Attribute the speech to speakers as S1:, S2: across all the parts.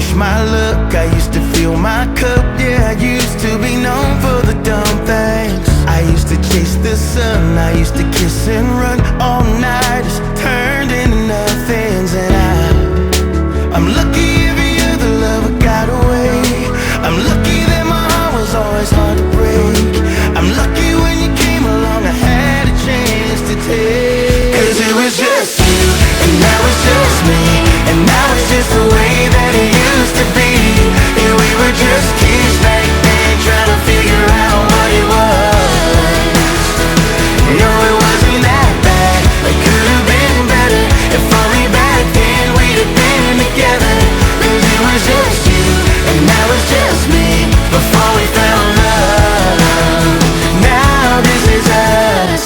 S1: rush my luck, I used to fill my cup. Yeah, I used to be known for the dumb things. I used to chase the sun, I used to kiss and run all night. It's turned into nothings, and I'm lucky every other lover got away. I'm lucky that my heart was always hard to break. I'm lucky when you came along, I had a chance to take. 'Cause it was just you, and now it's just me, and now it's just the way that it used to be. Yeah, we were just kids back then, trying to figure out what it was. No, it wasn't that bad, it could have been better. If only back then we'd have been together. 'Cause it was just you, and now it's just me, before we found love. Now this is us.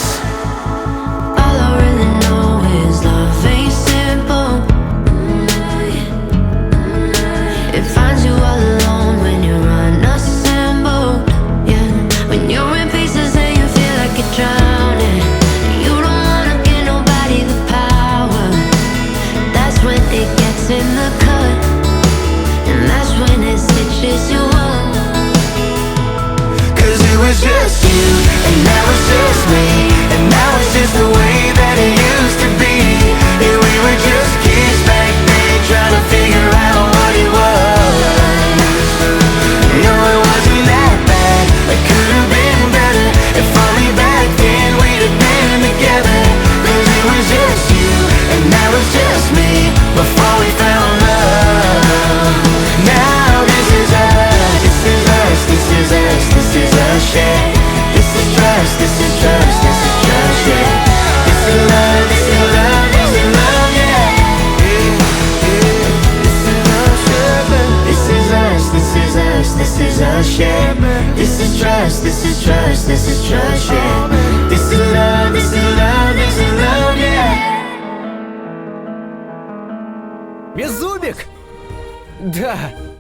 S2: All I really know is love ain't simple. It finds you all alone when you're unassembled. Yeah, when you're in pieces and you feel like you're drowning. You don't wanna give nobody the power. That's when it gets in the cut, and that's when it stitches you up.
S1: 'Cause it was just you, and now it's just me, and now it's just the way that it used to be. Yeah, we were just kids back then, trying to figure out what it was. No, it wasn't that bad, it could have been better. If only back then we'd have been together. 'Cause it was just you, and now it's just me, before we found love. Now this is us, this is us, this is us, this is us, yeah. This is trust, this is trust, this is trust, yeah. This is love, this is love, this is love, yeah. This is us, yeah. This is us, this is us, this is us, yeah. This is trust, this is trust, this is trust, yeah. This is love, this is love, this is love, yeah.
S3: Беззубик! Да,